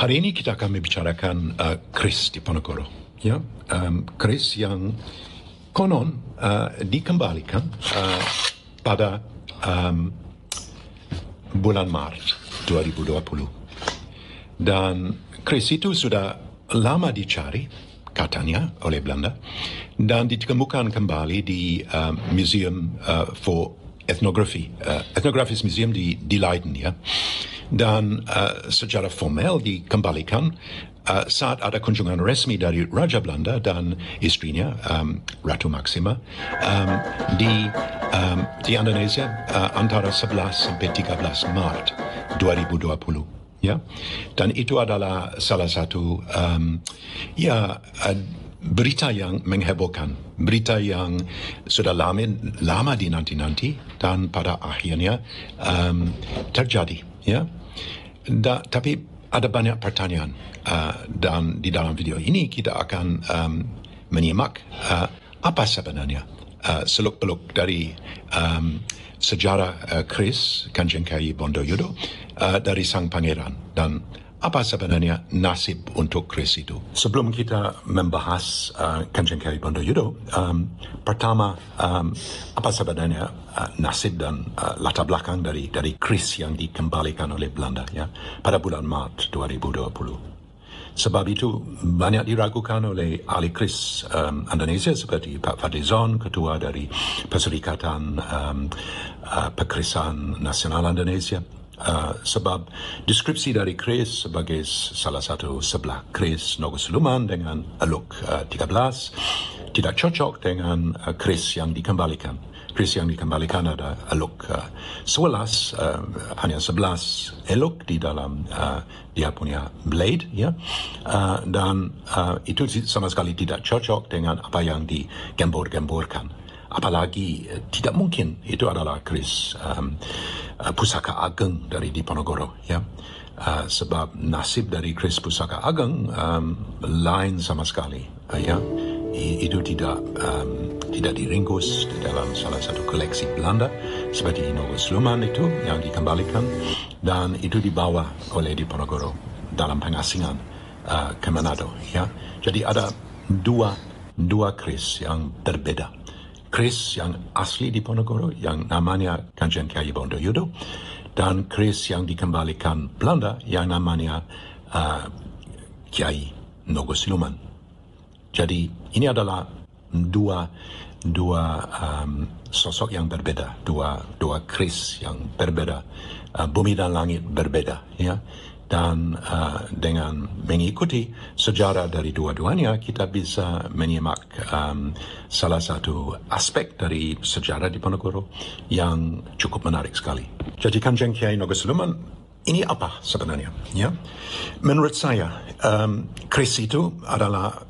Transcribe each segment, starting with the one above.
Hari ini kita akan membicarakan keris di Ponorogo. Ya, keris yang konon dikembalikan pada bulan Maret 2020. Dan keris itu sudah lama dicari, katanya, oleh Belanda, dan ditemukan kembali di Museum for Ethnography, Ethnographic Museum di Leiden, ya. Dan secara formal dikembalikan saat ada kunjungan resmi dari Raja Belanda dan istrinya, Ratu Maxima, di Indonesia antara 11 sampai 13 Maret 2020. Ya, dan itu adalah salah satu berita yang menghebohkan, berita yang sudah lama dinanti-nanti dan pada akhirnya terjadi. Ya, tapi ada banyak pertanyaan dan di dalam video ini kita akan menyimak apa sebenarnya seluk-beluk dari sejarah keris Kanjeng Kyai Bondoyodo dari Sang Pangeran dan apa sebenarnya nasib untuk keris itu. Sebelum kita membahas Kanjeng Kyai Bondoyodo, pertama apa sebenarnya nasib dan latar belakang dari keris yang dikembalikan oleh Belanda, ya, pada bulan Maret 2020. Sebab itu banyak diragukan oleh ahli keris Indonesia seperti Pak Fadlizon, ketua dari Perserikatan Perkerisan Nasional Indonesia. Sebab deskripsi dari keris sebagai salah satu sebelah keris Nogosuluman dengan elok 13 tidak cocok dengan keris yang dikembalikan. Keris yang dikembalikan ada elok 11, hanya 11 elok di dalam dia punya blade, ya, dan itu sama sekali tidak cocok dengan apa yang digembor-gemborkan. Apalagi tidak mungkin itu adalah keris Pusaka Ageng dari Diponegoro, ya. Sebab nasib dari keris Pusaka Ageng lain sama sekali, ya. Itu tidak diringkus di dalam salah satu koleksi Belanda seperti Nogosuluman itu yang dikembalikan, dan itu dibawa oleh Diponegoro dalam pengasingan ke Manado, ya. Jadi ada dua keris yang berbeda. Keris yang asli di Ponorogo yang namanya Kanjeng Kyai Bondoyodo dan keris yang dikembalikan Belanda yang namanya Kyai Nogosuluman. Jadi ini adalah dua sosok yang berbeda, dua keris yang berbeda, bumi dan langit berbeda, ya. Dan dengan mengikuti sejarah dari dua-duanya, kita bisa menyimak salah satu aspek dari sejarah di Ponorogo yang cukup menarik sekali. Jadi Kanjeng Kyai Nogosuluman ini apa sebenarnya? Ya, menurut saya keris itu adalah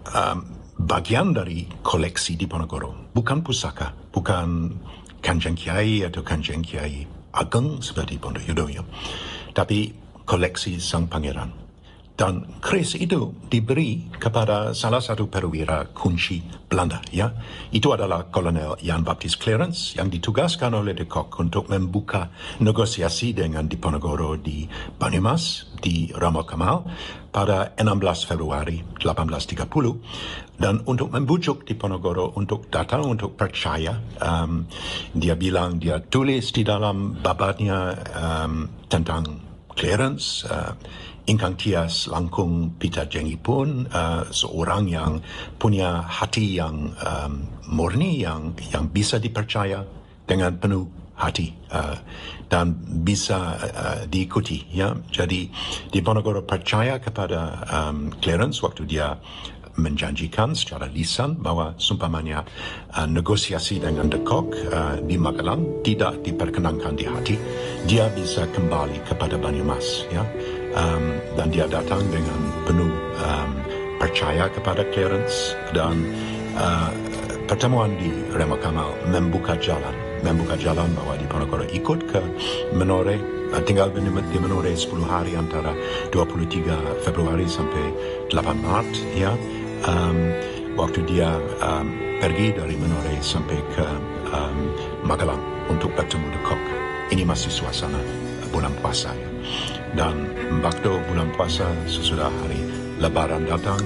bagian dari koleksi di Ponorogo, bukan pusaka, bukan Kanjeng Kyai atau Kanjeng Kyai Ageng seperti Bondoyodo, ya, tapi koleksi Sang Pangeran. Dan keris itu diberi kepada salah satu perwira kunci Belanda, ya. Itu adalah Kolonel Jan Baptist Clarence yang ditugaskan oleh de Kock untuk membuka negosiasi dengan Diponegoro di Banyumas, di Ramo Kamal pada 16 Februari 1830, dan untuk membujuk Diponegoro untuk datang, untuk percaya. Dia bilang, dia tulis di dalam babatnya tentang Clarence, ingkang tias langkung pita jengipun, seorang yang punya hati yang murni, yang bisa dipercaya dengan penuh hati dan bisa diikuti, ya. Jadi Diponegoro percaya kepada Clarence waktu dia menjanjikan secara lisan bahwa seumpamanya negosiasi dengan de Kock di Magelang tidak diperkenankan di hati, dia bisa kembali kepada Banyumas, ya. Dan dia datang dengan penuh percaya kepada Clarence, dan pertemuan di Remo Kamal membuka jalan bahwa Diponegoro ikut ke Menore, tinggal di Menore 10 hari antara 23 Februari sampai 8 Maret, ya. Waktu dia pergi dari Menore sampai ke Magelang untuk bertemu de Kock. Ini masih suasana bulan puasa, ya. dan waktu bulan puasa sesudah hari Lebaran datang,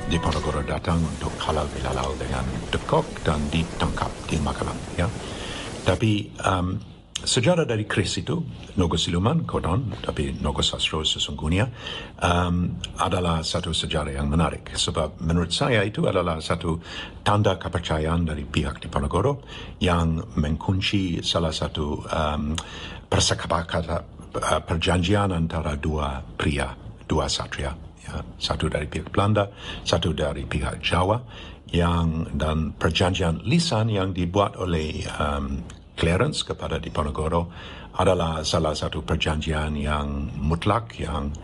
Diponegoro datang untuk halal bihalal dengan dekok dan ditangkap di Makalang. Ya. Tapi sejarah dari Kris itu, Nogo Siluman, konon, tapi Nogo Sastro sesungguhnya, adalah satu sejarah yang menarik. Sebab menurut saya itu adalah satu tanda kepercayaan dari pihak Diponegoro yang mengunci salah satu perjanjian antara dua pria, dua satria. Ya, satu dari pihak Belanda, satu dari pihak Jawa, dan perjanjian lisan yang dibuat oleh Clarence kepada Diponegoro adalah salah satu perjanjian yang mutlak, yang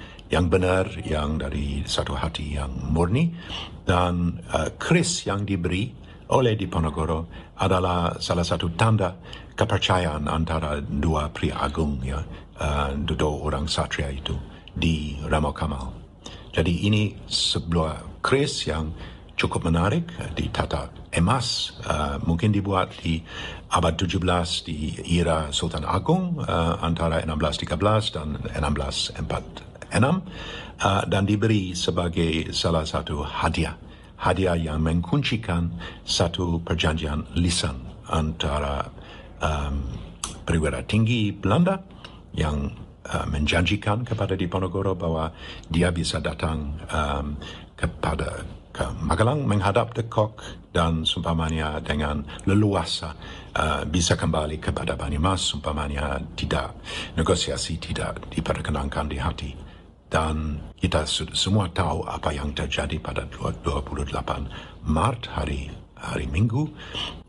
benar, yang dari satu hati yang murni, dan kris yang diberi oleh Diponegoro adalah salah satu tanda kepercayaan antara dua pria agung, ya, dua orang satria itu di Ramo Kamal. Jadi ini sebuah kris yang cukup menarik, ditata emas, mungkin dibuat di abad 17 di era Sultan Agung, antara 1613 dan 1646, dan diberi sebagai salah satu hadiah yang menguncikan satu perjanjian lisan antara perwira tinggi Belanda yang menjanjikan kepada Diponegoro bahwa dia bisa datang ke Magelang menghadap dekok dan sumpamanya dengan leluasa bisa kembali kepada Banyumas, sumpamanya negosiasi tidak diperkenankan di hati. Dan kita semua tahu apa yang terjadi pada 28 Maret hari Minggu,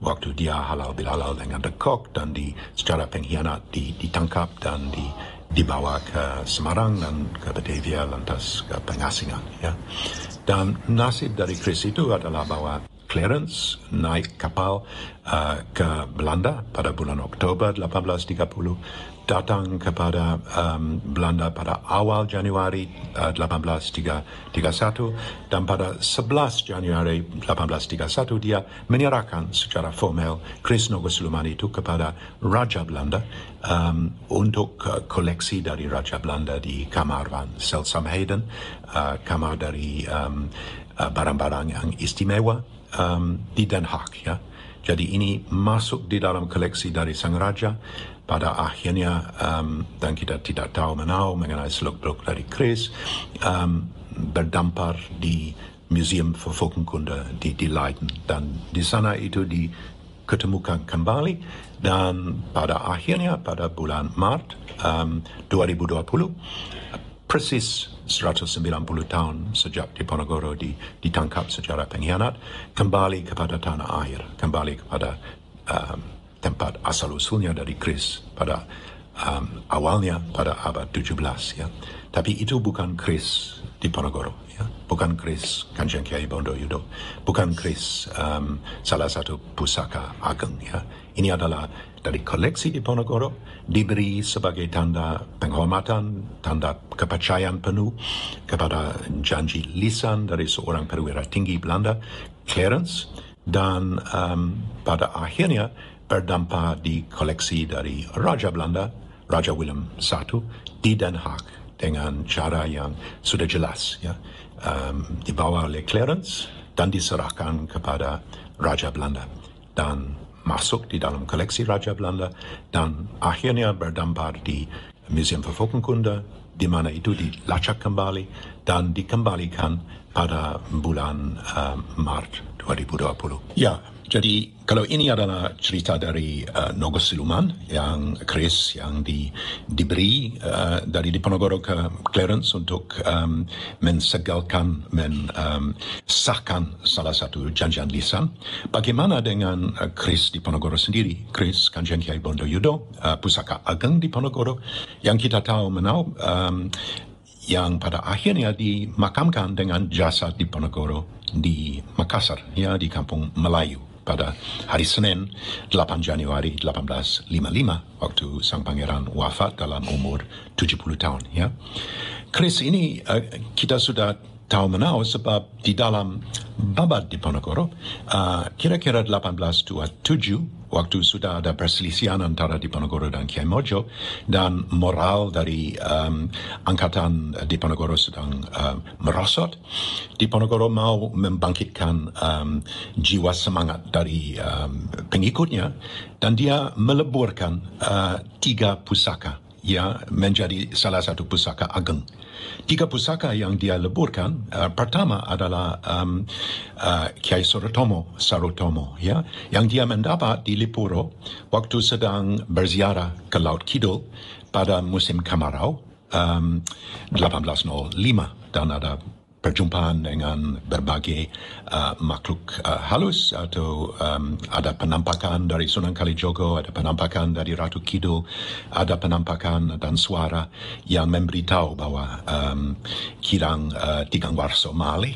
waktu dia halal bihalal dengan dekok dan secara pengkhianat ditangkap dan dibawa ke Semarang dan ke Batavia, lantas ke pengasingan. Ya. Dan nasib dari Kris itu adalah bahwa Clarence naik kapal ke Belanda pada bulan Oktober 1830, datang kepada Belanda pada awal Januari 1831, dan pada 11 Januari 1831 dia menyerahkan secara formal Kris Nogo Siluman itu kepada Raja Belanda untuk koleksi dari Raja Belanda di kamar Van Selsamheden, kamar dari barang-barang yang istimewa di Den Haag. Ya. Jadi ini masuk di dalam koleksi dari Sang Raja. Pada akhirnya, dan kita tidak tahu mengenai seluk-beluk dari Kris, berdampar di Museum Vervolkenkunde di Leiden. Dan di sana itu diketemukan kembali, dan pada akhirnya pada bulan Maret 2020, persis 190 tahun sejak Diponegoro ditangkap secara pengkhianat, kembali kepada tanah air, kembali kepada tempat asal-usulnya dari Kris pada awalnya pada abad 17. Ya. Tapi itu bukan Kris Diponegoro, ya. Bukan Kris Kanjeng Kiai Bondo Yudo, bukan Kris salah satu pusaka ageng. Ya. Ini adalah dari koleksi Diponegoro, diberi sebagai tanda penghormatan, tanda kepercayaan penuh kepada janji lisan dari seorang perwira tinggi Belanda, Clarence, dan pada akhirnya berdampar di koleksi dari Raja Belanda, Raja Willem I, di Den Haag dengan cara yang sudah jelas. Ya. Dibawa oleh Clarence dan diserahkan kepada Raja Belanda dan masuk di dalam koleksi Raja Belanda, dan akhirnya berdampar di Museum Vervolkenkunde, di mana itu dilacak kembali dan dikembalikan pada bulan Maret 2020. Ya, jadi kalau ini adalah cerita dari Nogo Siluman, yang Kris yang diberi dari Diponegoro ke Clarence untuk mensegalkan, mensahkan salah satu janjian lisan. Bagaimana dengan Kris Diponegoro sendiri? Kris Kanjeng Kiai Bondo Yudo, pusaka ageng Diponegoro, yang kita tahu yang pada akhirnya dimakamkan dengan jasad Diponegoro di Makassar, ya, di Kampung Melayu pada hari Senin 8 Januari 1855, waktu Sang Pangeran wafat dalam umur 70 tahun. Ya. Kris ini kita sudah tahu menau sebab di dalam Babad Diponegoro kira-kira 1827 waktu sudah ada perselisihan antara Diponegoro dan Kiai Mojo dan moral dari angkatan Diponegoro sedang merosot. Diponegoro mau membangkitkan jiwa semangat dari pengikutnya dan dia meleburkan 3 pusaka yang menjadi salah satu pusaka ageng. 3 pusaka yang dia leburkan, pertama adalah Kiai Sarotomo, ya, yang dia mendapat di Lipuro waktu sedang berziarah ke Laut Kidul pada musim kemarau 1805 dan ada perjumpaan dengan berbagai makhluk halus atau ada penampakan dari Sunan Kalijogo, ada penampakan dari Ratu Kidul, ada penampakan dan suara yang memberitahu bahwa kirang Tigang Warso Mali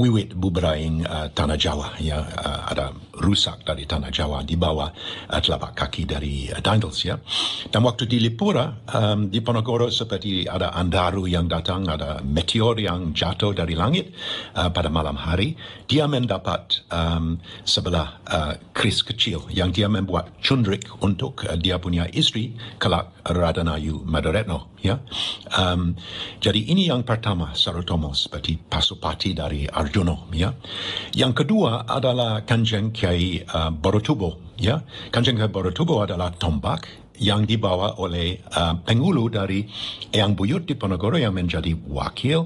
wiwit buberaing tanah Jawa, ya, ada rusak dari tanah Jawa di bawah telapak kaki dari Dangles, ya. Dan waktu di Lipura, di Ponorogo seperti ada andaru yang datang, ada meteor yang jatuh dari langit pada malam hari. Dia mendapat sebelah keris kecil yang dia membuat cundrik untuk dia punya istri kelak Radanayu Madaretno, ya. Jadi ini yang pertama, Sarotomo seperti pasupati dari Arjuna, ya. Yang kedua adalah Kanjeng Kiai Borotubo, ya. Kanjeng Kiai Borotubo adalah tombak yang dibawa oleh pengulu dari Eyang Buyut Diponegoro yang menjadi wakil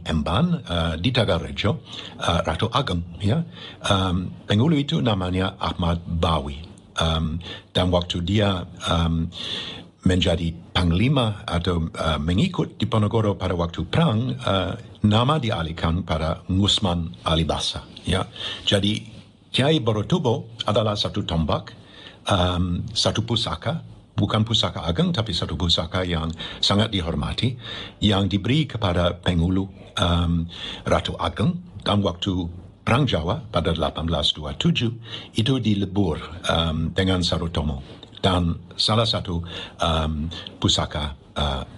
emban di Tagarejo, Ratu Ageng, ya. Pengulu itu namanya Ahmad Bawi, dan waktu dia menjadi panglima atau mengikut Diponegoro pada waktu perang, nama dialihkan pada Ngusman Alibasa, ya. Jadi Kiai Borotubo adalah satu tombak, satu pusaka, bukan pusaka ageng tapi satu pusaka yang sangat dihormati yang diberi kepada pengulu Ratu Ageng, dan waktu Perang Jawa pada 1827 itu dilebur dengan Sarotomo dan salah satu pusaka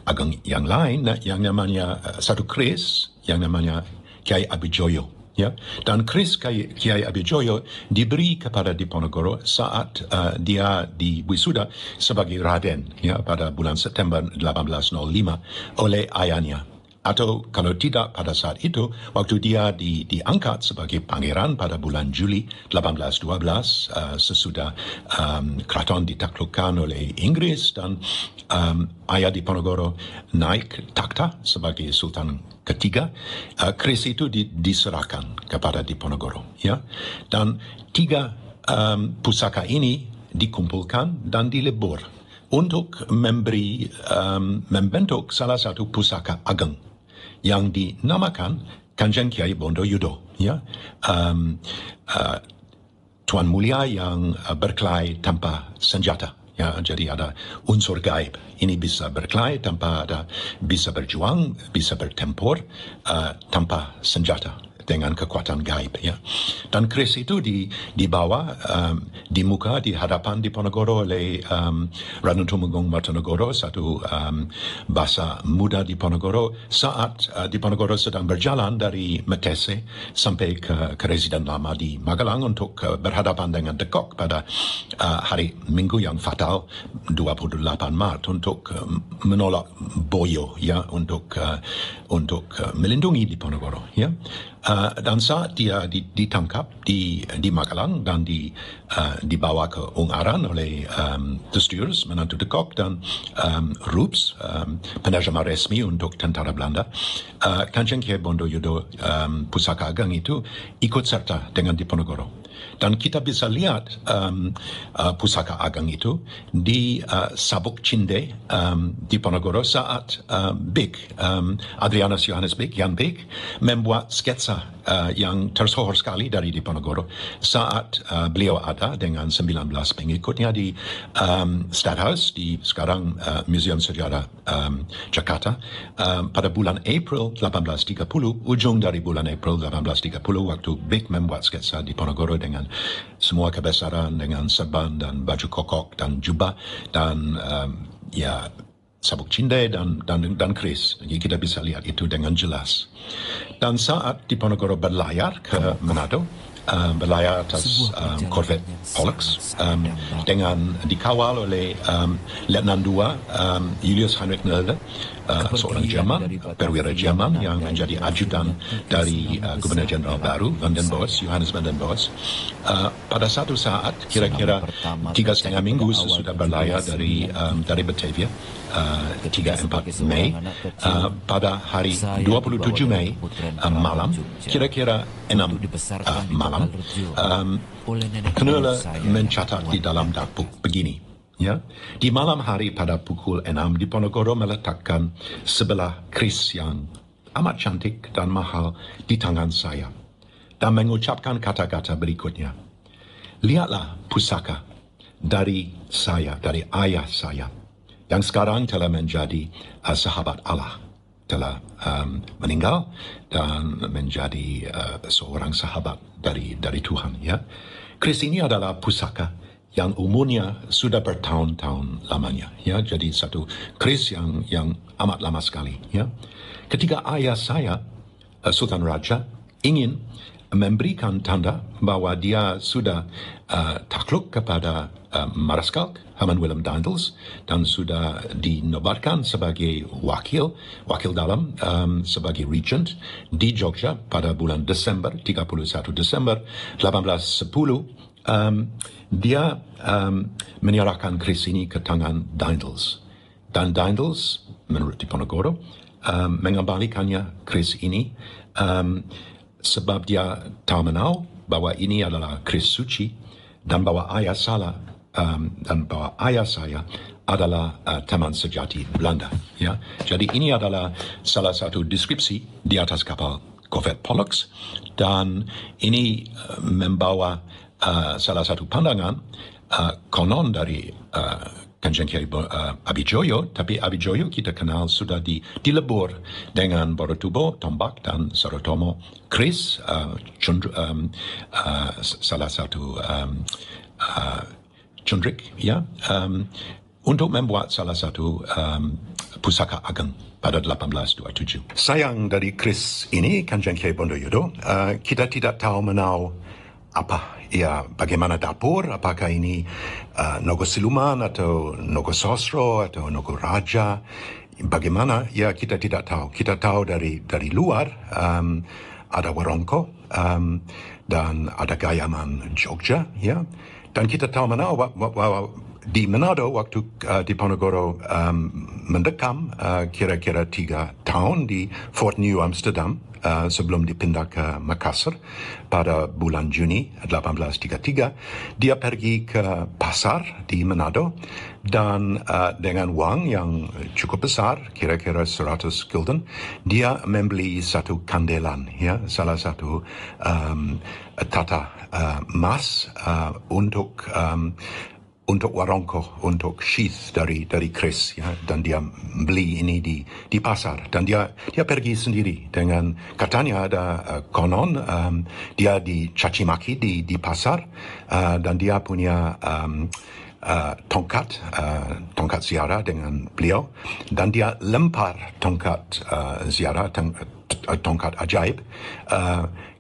ageng yang lain yang namanya satu keris yang namanya Kiai Abijoyo, ya. Dan keris Kiai Abijoyo diberi kepada Diponegoro saat dia diwisuda sebagai Raden, ya, pada bulan September 1805 oleh ayahnya. Atau kalau tidak pada saat itu, waktu dia diangkat sebagai pangeran pada bulan Juli 1812 sesudah keraton ditaklukkan oleh Inggris dan ayah Diponegoro naik takhta sebagai Sultan ketiga, keris itu diserahkan kepada Diponegoro, ya. Dan 3 pusaka ini dikumpulkan dan dilebur untuk membentuk salah satu pusaka ageng yang dinamakan Kanjeng Kiai Bondo Yudo, ya. Tuan Mulia yang berkelahi tanpa senjata, ya. Jadi ada unsur gaib. Ini bisa berkelahi tanpa ada, bisa berjuang, bisa bertempur tanpa senjata dengan kekuatan gaib, ya. Dan keris itu dibawa di muka, di hadapan Diponegoro oleh Raden Tumenggung Martonegoro, satu bahasa muda Diponegoro, saat Diponegoro sedang berjalan dari Metese sampai ke residen lama di Magelang untuk berhadapan dengan Dekok pada hari Minggu yang fatal 28 Maret untuk menolak Boyo, ya, untuk melindungi Diponegoro, ya. Dan saat dia ditangkap di Magelang dan dibawa ke Ungaran oleh Tustius, menantu Dekok, dan Rups, penerjemah resmi untuk tentara Belanda, Kanjeng Kiai Bondo Yudo pusaka ageng itu ikut serta dengan Diponegoro. Dan kita bisa lihat pusaka ageng itu di Sabuk Cinde Diponegoro saat Bik, Adrianus Johannes Bik, Jan Bik, membuat sketsa yang tersohor sekali dari Diponegoro saat beliau ada dengan 19 pengikutnya di Stadthaus, di sekarang Museum Sejarah Jakarta, pada bulan April 1830, ujung dari bulan April 1830, waktu Bik membuat sketsa Diponegoro dengan semua kebesaran, dengan serban dan baju kokok dan jubah dan ya sabuk cinde dan keris. Jadi kita bisa lihat itu dengan jelas. Dan saat Diponegoro berlayar ke Manado, berlayar atas korvet Pollux dengan dikawal oleh Letnan II Julius Heinrich Nölde, seorang Jerman, perwira Jerman yang menjadi ajudan dari Gubernur Jenderal baru Van den Bosch, Johannes Van den Bosch. Pada satu saat, kira-kira 3,5 minggu sesudah berlayar dari Batavia, 3-4 Mei, pada hari 27 Mei malam, kira-kira 6 malam, Knöller mencatat di dalam dagboek begini. Ya, di malam hari pada pukul 6 Diponegoro meletakkan sebelah keris yang amat cantik dan mahal di tangan saya dan mengucapkan kata-kata berikutnya. Lihatlah pusaka dari saya, dari ayah saya, yang sekarang telah menjadi sahabat Allah, telah meninggal dan menjadi seorang sahabat dari Tuhan. Ya, keris ini adalah pusaka yang umurnya sudah bertahun-tahun lamanya. Ya, jadi satu keris yang amat lama sekali. Ya, ketika ayah saya, Sultan Raja, ingin memberikan tanda bahwa dia sudah takluk kepada Marskalk Herman Willem Daendels dan sudah dinobatkan sebagai wakil dalam sebagai regent di Jogja pada bulan Desember, 31 Desember 1810. Dia menyerahkan keris ini ke tangan Daendels. Dan Daendels, menurut Diponegoro, mengembalikannya keris ini sebab dia tahu menau bahwa ini adalah keris suci dan bahwa ayah saya adalah teman sejati Belanda. Ya, jadi ini adalah salah satu deskripsi di atas kapal korvet Pollux, dan ini membawa salah satu pandangan konon dari Kanjeng Kiai Abijoyo, tapi Abijoyo kita kenal sudah dilebur dengan Borotubo, tombak, dan Sarotomo, keris, salah satu cundrik, ya, untuk membuat salah satu pusaka ageng pada 1827. Sayang dari keris ini, Kanjeng Kiai Bondoyodo, kita tidak tahu menau apa, ya, bagaimana dapur, apakah ini Nogo Siluman atau Nogo Sosro atau Nogo Raja, bagaimana, ya, kita tidak tahu. Kita tahu dari luar ada Warongko dan ada Gayaman Jogja, ya, dan kita tahu bahwa di Manado waktu Diponegoro mendekam kira-kira 3 tahun di Fort New Amsterdam sebelum dipindah ke Makassar pada bulan Juni 1833, dia pergi ke pasar di Manado dan dengan uang yang cukup besar, kira-kira 100 gulden, dia membeli satu kandelan, ya, salah satu tata emas untuk warongko, untuk sheath dari keris, ya, dan dia beli ini di pasar, dan dia pergi sendiri dengan, katanya ada konon dia dicaci maki di pasar, dan dia punya tongkat ziarah dengan beliau, dan dia lempar tongkat ziarah, tongkat ajaib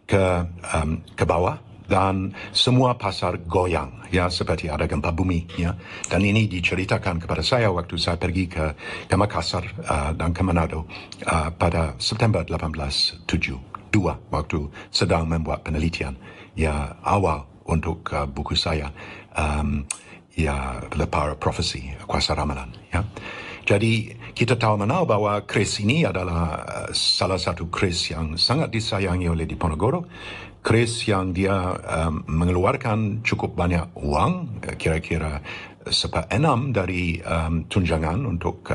ke bawah, dan semua pasar goyang, ya, seperti ada gempa bumi, ya. Dan ini diceritakan kepada saya waktu saya pergi ke Makassar dan ke Manado pada September 1872, waktu sedang membuat penelitian, ya, awal untuk buku saya, ya, The Power of Prophecy, Kuasa Ramalan, ya. Jadi kita tahu menau bahwa keris ini adalah salah satu keris yang sangat disayangi oleh Diponegoro, keris yang dia mengeluarkan cukup banyak uang, kira-kira 1/6 dari tunjangan untuk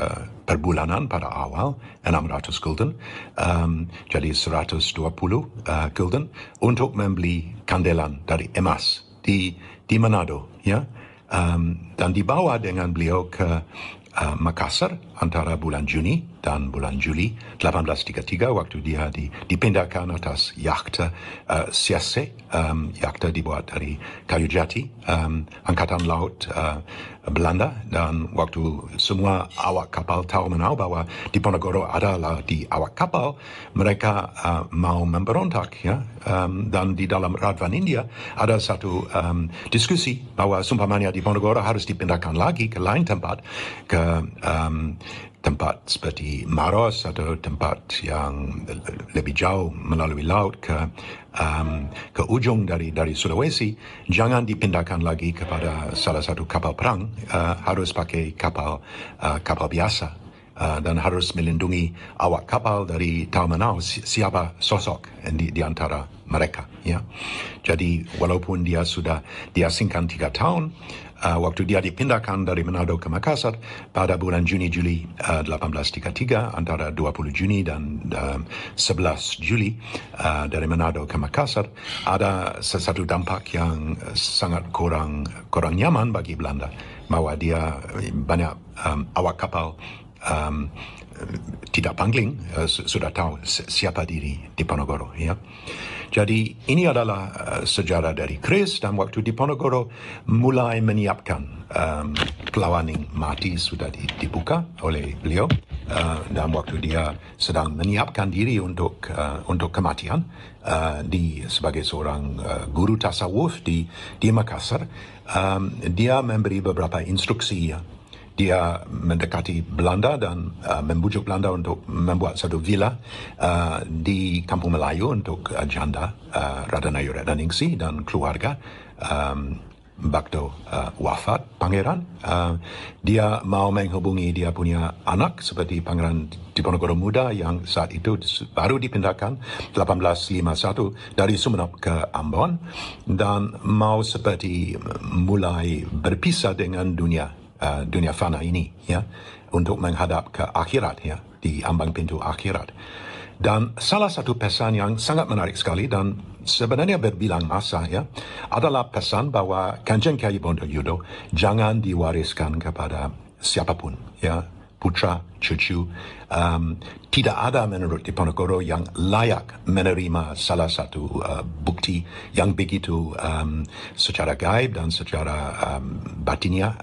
perbulanan pada awal, 600 gulden, jadi 120 gulden untuk membeli kandelan dari emas di Manado, ya, dan dibawa dengan beliau ke Makassar antara bulan Juni dan bulan Juli 1833 waktu dia dipindahkan atas yacht Siasek, yacht dibuat dari kayu jati, Angkatan Laut Belanda, dan waktu semua awak kapal tahu menau bahwa Diponegoro adalah di awak kapal, mereka mau memberontak, ya. Dan di dalam Radvan India ada satu diskusi bahwa sumpamanya Diponegoro harus dipindahkan lagi ke lain tempat, ke tempat seperti Maros atau tempat yang lebih jauh melalui laut ke ujung dari Sulawesi. Jangan dipindahkan lagi kepada salah satu kapal perang, harus pakai kapal biasa. Dan harus melindungi awak kapal dari tahu menau siapa sosok di antara mereka, ya. Jadi walaupun dia sudah diasingkan 3 tahun, waktu dia dipindahkan dari Manado ke Makassar pada bulan Juni-Juli 1833, antara 20 Juni dan 11 Juli, dari Manado ke Makassar, ada sesuatu dampak yang sangat kurang nyaman bagi Belanda, bahwa dia banyak awak kapal tidak pangling, sudah tahu siapa diri Diponegoro, ya. Jadi ini adalah sejarah dari Chris, dan waktu Diponegoro mulai menyiapkan Pelawaning Mati sudah dibuka oleh beliau, dan waktu dia sedang menyiapkan diri untuk kematian sebagai seorang guru tasawuf di Makassar, dia memberi beberapa instruksi, ya. Dia mendekati Belanda dan membujuk Belanda untuk membuat satu villa di Kampung Melayu untuk janda Radanayu Redningsih dan keluarga. Waktu wafat pangeran, dia mau menghubungi dia punya anak seperti Pangeran Diponegoro Muda yang saat itu baru dipindahkan 1851 dari Sumeneb ke Ambon, dan mau seperti mulai berpisah dengan dunia fana ini, ya, untuk menghadap ke akhirat, ya, di ambang pintu akhirat. Dan salah satu pesan yang sangat menarik sekali dan sebenarnya berbilang masa, ya, adalah pesan bahwa Kanjeng Kyai Bondoyodo jangan diwariskan kepada siapapun, ya, putra, cucu. Tidak ada menurut Diponegoro yang layak menerima salah satu bukti yang begitu secara gaib dan secara batinnya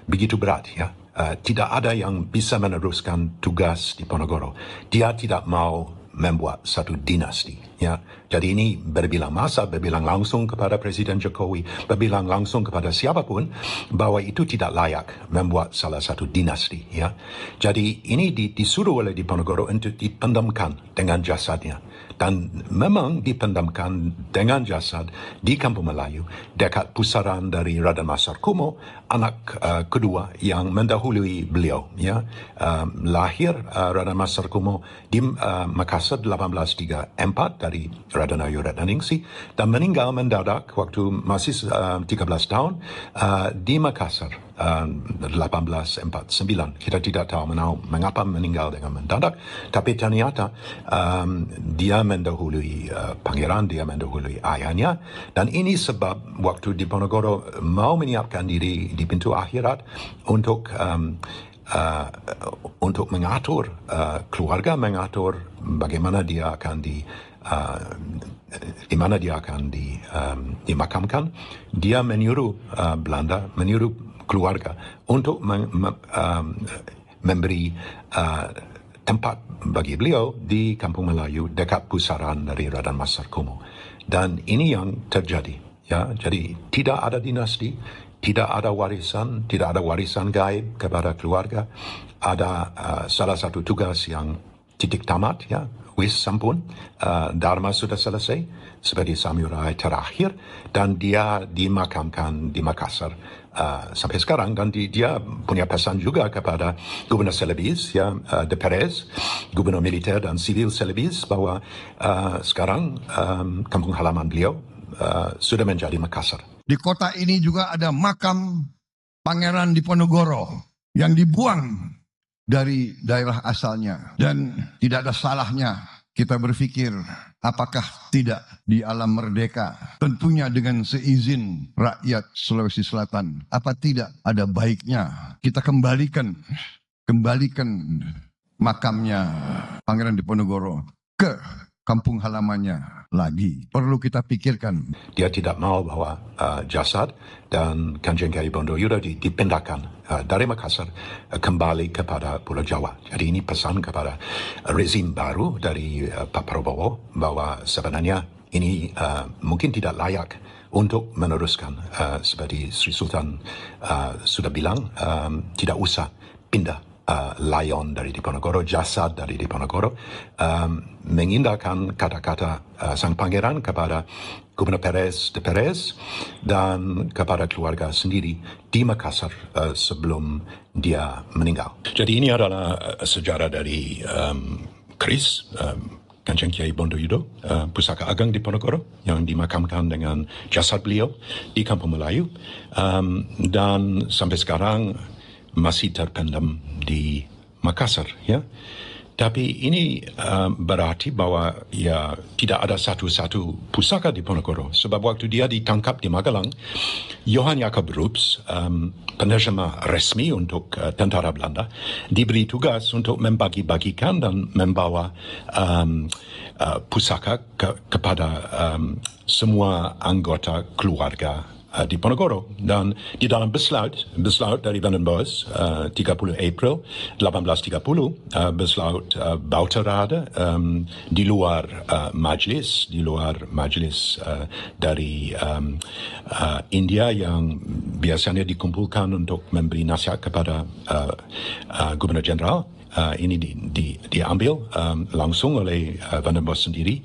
begitu berat, ya. Tidak ada yang bisa meneruskan tugas Diponegoro. Dia tidak mau membuat satu dinasti, ya. Jadi ini berbilang masa, berbilang langsung kepada Presiden Jokowi, berbilang langsung kepada siapapun bahwa itu tidak layak membuat salah satu dinasti, ya. Jadi ini disuruh oleh Diponegoro untuk dipendamkan dengan jasadnya, dan memang dipendamkan dengan jasad di Kampung Melayu dekat pusaran dari Raden Masar Kumo, anak kedua yang mendahului beliau, ya. Lahir Raden Masar Kumo di Makassar 1834 dari Radanayu Redningsih, dan meninggal mendadak waktu masih 13 tahun di Makassar 1849. Kita tidak tahu mengapa meninggal dengan mendadak, tapi ternyata dia mendahului pangeran, dia mendahului ayahnya, dan ini sebab waktu Diponegoro mau menyiapkan diri di pintu akhirat untuk mengatur keluarga, mengatur bagaimana dia akan di mana dia akan dimakamkan. Dia menyuruh Belanda, menyuruh keluarga untuk memberi tempat bagi beliau di Kampung Melayu dekat pusaran dari Raden Masar Kumo. Dan ini yang terjadi, ya. Jadi tidak ada dinasti, tidak ada warisan gaib kepada keluarga. Ada salah satu tugas yang titik tamat, ya. Wis sampun, Dharma sudah selesai sebagai samurai terakhir, dan dia dimakamkan di Makassar sampai sekarang. Dan dia punya pesan juga kepada Gubernur Celebes, ya, De Perez, Gubernur Militer dan Sivil Celebes, bahwa sekarang kampung halaman beliau sudah menjadi Makassar. Di kota ini juga ada makam Pangeran Diponegoro yang dibuang dari daerah asalnya, dan tidak ada salahnya kita berpikir apakah tidak di alam merdeka, tentunya dengan seizin rakyat Sulawesi Selatan, apa tidak ada baiknya kita kembalikan kembalikan makamnya Pangeran Diponegoro ke kampung halamannya lagi. Perlu kita pikirkan. Dia tidak mau bahwa jasad dan Kanjeng Kiai Bondoyudo dipindahkan dari Makassar kembali kepada Pulau Jawa. Jadi ini pesan kepada rezim baru dari Pak Prabowo bahwa sebenarnya ini mungkin tidak layak untuk meneruskan seperti Sri Sultan sudah bilang, tidak usah pindah layon dari Diponegoro, jasad dari Diponegoro, mengindahkan kata-kata sang pangeran kepada Gubernur Perez de Perez dan kepada keluarga sendiri di Makassar sebelum dia meninggal. Jadi ini adalah sejarah dari Kris, Kanjeng Kiai Bondoyudo, Pusaka Ageng Diponegoro yang dimakamkan dengan jasad beliau di Kampung Melayu, dan sampai sekarang masih terpendam di Makassar, ya. Tapi ini berarti bahwa ya tidak ada satu-satu pusaka Diponegoro, sebab waktu dia ditangkap di Magelang, Johann Jakob Rups, penerjemah resmi untuk tentara Belanda, diberi tugas untuk membagi-bagikan dan membawa pusaka kepada semua anggota keluarga Diponegoro. Dan di dalam beslaut dari Van den Bosch 30 April 1830, beslaut Bouterade di luar majlis dari India yang biasanya dikumpulkan untuk memberi nasihat kepada Gubernur Jenderal. Ini diambil langsung oleh Van den Bosch sendiri.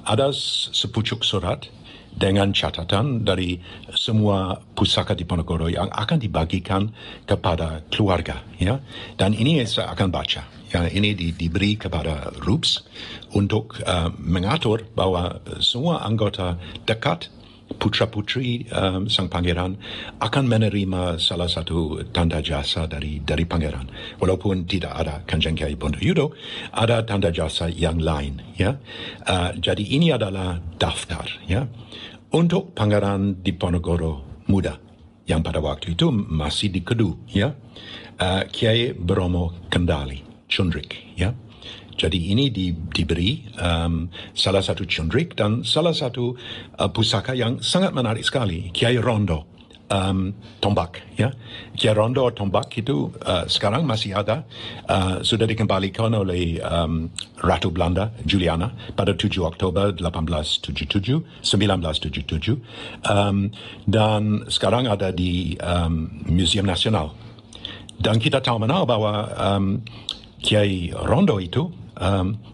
Ada sepucuk surat dengan catatan dari semua pusaka Diponegoro yang akan dibagikan kepada keluarga, ya. Dan ini saya akan baca. Ya, ini diberi kepada Rups untuk mengatur bahwa semua anggota dekat putra-putri sang pangeran akan menerima salah satu tanda jasa dari pangeran. Walaupun tidak ada Kanjeng Kiai Bondoyudo, ada tanda jasa yang lain, ya. Jadi ini adalah daftar, ya, untuk Pangeran Diponegoro muda yang pada waktu itu masih di Kedu, ya. Kiai Bromo Kendali Chundrik, ya. Jadi ini diberi salah satu Chundrik dan salah satu pusaka yang sangat menarik sekali, Kiai Rondo tombak, ya. Kiai Rondo tombak itu sekarang masih ada, sudah dikembalikan oleh Ratu Belanda Juliana pada 7 Oktober 1977, dan sekarang ada di Museum Nasional. Dan kita tahu menau bahwa Kiai Rondo itu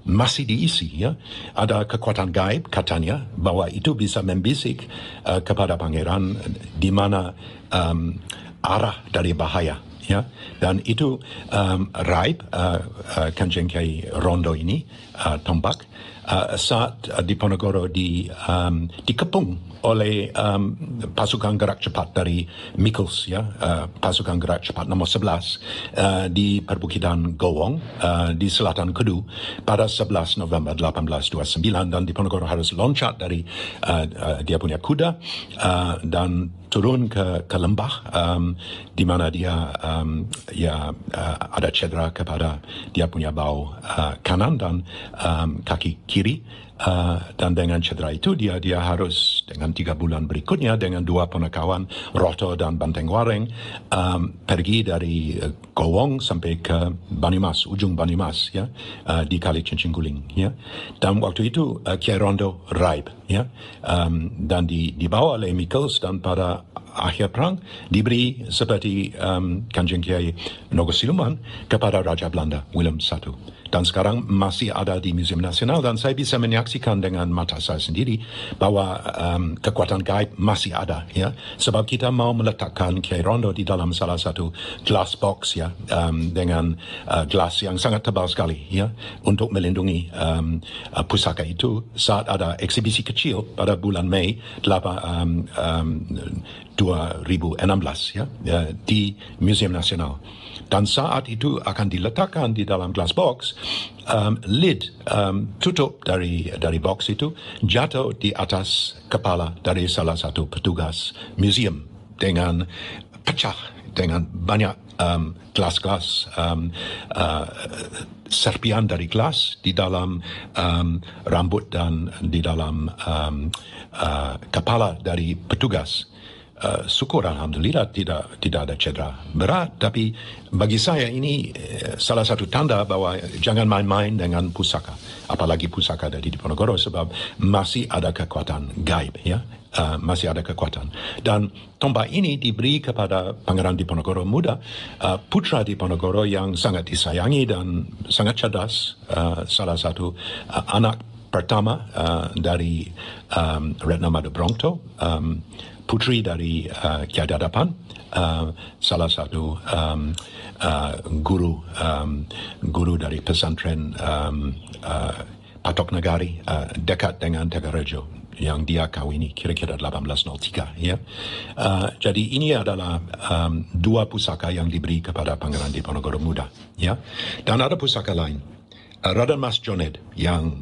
masih diisi, ya. Ada kekuatan gaib katanya bahwa itu bisa membisik kepada pangeran di mana arah dari bahaya, ya. Dan itu raib Kanjeng Kiai Rondo ini tombak saat Diponegoro dikepung oleh pasukan gerak cepat dari Mikkels, ya, pasukan gerak cepat nomor 11 di perbukitan Gowong di selatan Kedu pada 11 November 1829, dan Diponegoro harus loncat dari dia punya kuda dan turun ke lembah di mana dia ada cedera kepada dia punya bahu kanan dan kaki kiri. Dan dengan cedera itu dia harus dengan 3 bulan berikutnya dengan 2 ponakawan Roto dan Banteng Wareng pergi dari Gowong sampai ke Banyumas, ujung Banyumas, ya, di Kali Cincin Guling, ya. Dan waktu itu Kiai Rondo raib, ya, dan dibawa oleh Mikkels, dan pada akhir perang diberi seperti Kanjeng Kiai Nogosiluman kepada Raja Belanda Willem I. Dan sekarang masih ada di Museum Nasional, dan saya bisa menyaksikan dengan mata saya sendiri bahwa kekuatan gaib masih ada, ya. Sebab kita mau meletakkan Kiai Rondo di dalam salah satu glass box, ya, dengan gelas yang sangat tebal sekali, ya, untuk melindungi pusaka itu saat ada eksibisi kecil pada bulan Mei 2016, ya, di Museum Nasional. Dan saat itu akan diletakkan di dalam glass box, lid tutup dari box itu jatuh di atas kepala dari salah satu petugas museum dengan pecah dengan banyak kelas-kelas serpian dari kelas di dalam rambut dan di dalam kepala dari petugas. Syukur alhamdulillah tidak ada cedera berat, tapi bagi saya ini salah satu tanda bahwa jangan main-main dengan pusaka, apalagi pusaka dari Diponegoro, sebab masih ada kekuatan gaib, ya. Masih ada kekuatan. Dan tombak ini diberi kepada Pangeran Diponegoro muda, putra Diponegoro yang sangat disayangi dan sangat cerdas, salah satu anak pertama dari Retna Mada Brongto, putri dari Kiai Dadapan, salah satu guru dari pesantren Patok Negari dekat dengan Tegarejo yang dia kawini kira-kira 1803, ya. Jadi ini adalah dua pusaka yang diberi kepada Pangeran Diponegoro muda, ya. Dan ada pusaka lain, Raden Mas Joned yang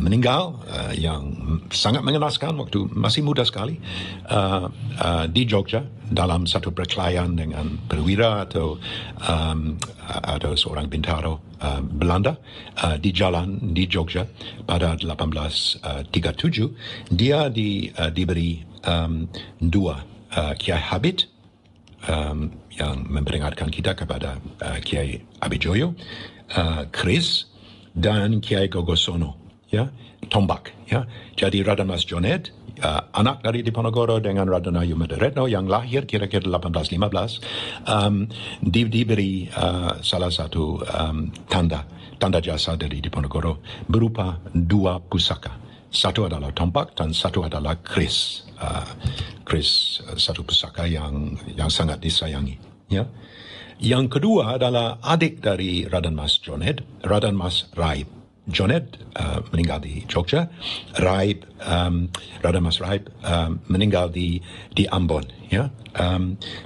meninggal, yang sangat mengenaskan waktu masih muda sekali, di Jogja dalam satu perkelahian dengan perwira atau seorang bintaro Belanda di jalan di Jogja pada 1837. Dia diberi dua Kiai Habit yang memperingatkan kita kepada Kiai Abijoyo, Kris, dan Kiai Gogosono, ya, tombak, ya. Jadi Raden Mas Joned, anak dari Diponegoro dengan Raden Ayu Madaretno yang lahir kira-kira 1815, diberi salah satu tanda jasa dari Diponegoro berupa dua pusaka. Satu adalah tombak dan satu adalah kris. Kris satu pusaka yang sangat disayangi, ya. Yang kedua adalah adik dari Raden Mas Joned, Raden Mas Raib. Joned meninggal di Jogja, Raden Mas Raib meninggal di Ambon, ya.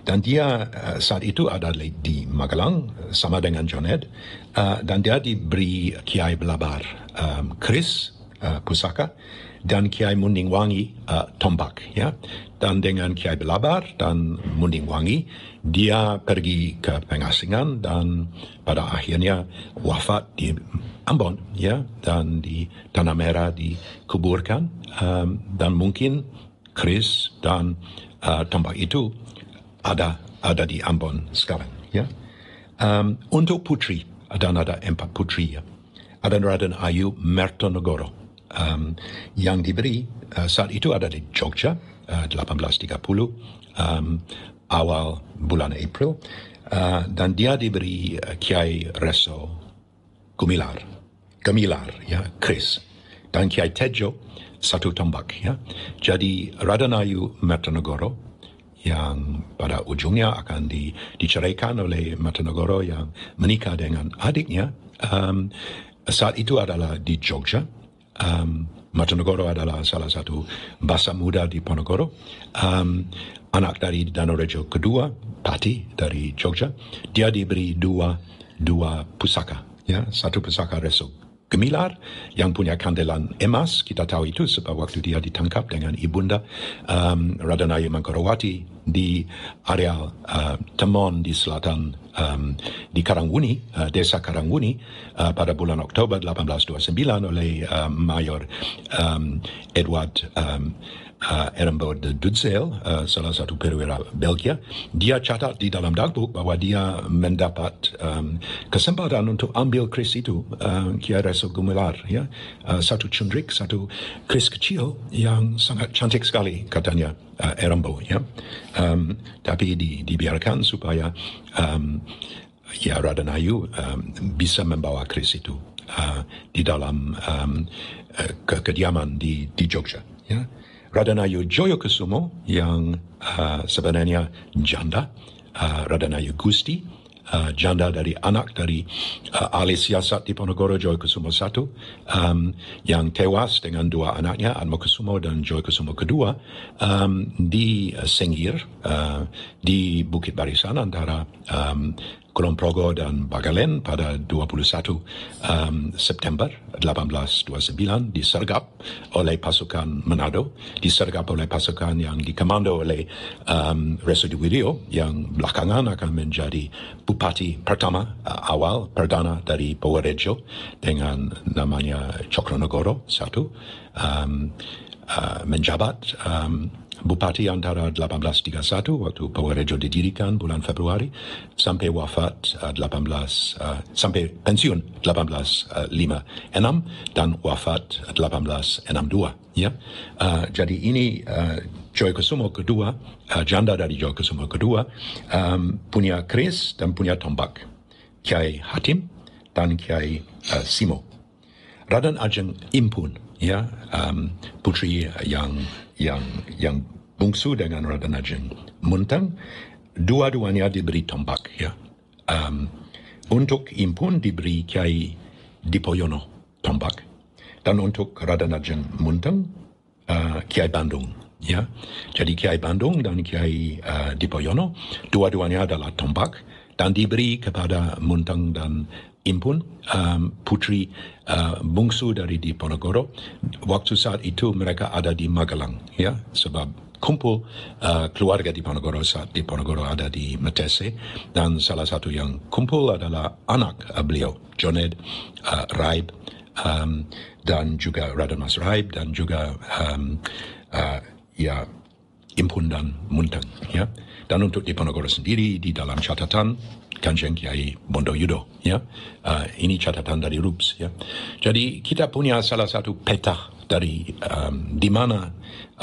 Dan dia saat itu ada di Magelang sama dengan Joned, dan dia diberi Kiai Belabar kris pusaka dan Kiai Mundingwangi tombak, ya. Dan dengan Kiai Belabar dan Mundingwangi dia pergi ke pengasingan dan pada akhirnya wafat di Ambon, ya, dan di Tanah Merah dikuburkan, dan mungkin kris dan tombak itu ada di Ambon sekarang, ya. Untuk putri, dan ada 4 putri, ya. Ada Raden Ayu Mertonegoro yang diberi saat itu ada di Jogja 1830 awal bulan April, dan dia diberi Kiai Reso Gemilar, ya, kris, dan Kiai Tejo satu tombak, ya. Jadi Raden Ayu Mertonegoro yang pada ujungnya akan diceraikan oleh Mertonegoro yang menikah dengan adiknya, saat itu adalah di Jogja. Mertonegoro adalah salah satu basa muda di Ponorogo, anak dari Danorejo kedua, Pati dari Jogja. Dia diberi dua pusaka, ya, satu pusaka Reso Gemilar yang punya kandelan emas. Kita tahu itu sebab waktu dia ditangkap dengan ibunda Raden Ayu Mangkorowati di areal Temon di selatan di Karangwuni, desa Karangwuni, pada bulan Oktober 1829 oleh Mayor Edward Ehrenburg de Dudzel, salah satu perwira Belgia. Dia catat di dalam dagboek bahwa dia mendapat kesempatan untuk ambil kris itu, Kiai Reso Gemilar, ya, satu cundrik, satu kris kecil yang sangat cantik sekali katanya Ehrenburg, ya. Tapi dibiarkan supaya ya Raden Ayu bisa membawa kris itu di dalam kediaman di Jogja, ya. Raden Ayu Joyokusumo yang sebenarnya janda, Raden Ayu Gusti, janda dari anak dari ahli siasat di Ponorogo Joyokusumo I, yang tewas dengan dua anaknya, Atmokusumo dan Joyokusumo kedua, di Sengir, di Bukit Barisan antara Kulon Progo dan Bagalen pada 21 September 1829 disergap oleh pasukan Manado, disergap oleh pasukan yang dikomando oleh Resudiwirio yang belakangan akan menjadi bupati pertama awal perdana dari Purworejo dengan namanya Cokronegoro satu, menjabat bupati antara 1831 waktu Purworejo didirikan bulan Februari sampai wafat sampai pensiun 1856 dan wafat 1862 ya. Jadi ini Joyokusumo kedua, janda dari Joyokusumo kedua, punya keris dan punya tombak, Kiai Hatim dan Kiai Simo. Raden Ajeng Impun ya, putri yang bungsu dengan Raden Ajeng Muntang, dua-duanya diberi tombak ya. Untuk Impun diberi Kiai Dipoyono tombak, dan untuk Raden Ajeng Muntang Kiai Bandung ya. Jadi Kiai Bandung dan Kiai Dipoyono dua-duanya adalah tombak dan diberi kepada Muntang dan Impun, putri bungsu dari Diponegoro. Waktu saat itu mereka ada di Magelang ya, sebab kumpul keluarga Diponegoro saat Diponegoro ada di Matese, dan salah satu yang kumpul adalah anak beliau, Joned Raib, dan juga Raden Mas Raib, dan juga ya Impun dan Muntang ya. Dan untuk Diponegoro sendiri di dalam catatan Kanjeng Kiai Bondoyudo ya. Ini catatan dari RUPS ya. Jadi kita punya salah satu peta dari di mana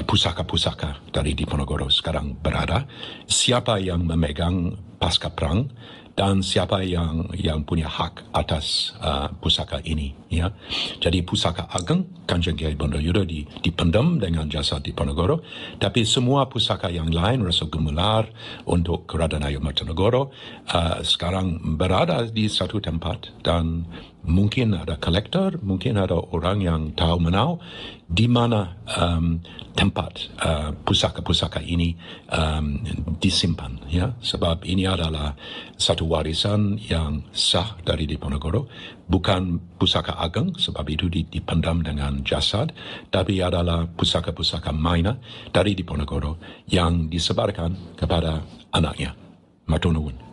pusaka-pusaka dari Diponegoro sekarang berada, siapa yang memegang pasca perang, dan siapa yang punya hak atas pusaka ini ya. Jadi pusaka ageng Kanjeng Kiai Bondoyudo dipendam dengan jasa Diponegoro, tapi semua pusaka yang lain, Reso Gemular untuk Raden Ayu Martonegoro, sekarang berada di satu tempat, dan mungkin ada kolektor, mungkin ada orang yang tahu menau di mana tempat pusaka-pusaka ini disimpan ya, sebab ini adalah satu warisan yang sah dari Diponegoro, bukan pusaka ageng sebab itu dipendam dengan jasad, tapi adalah pusaka-pusaka minor dari Diponegoro yang disebarkan kepada anaknya. Matur nuwun.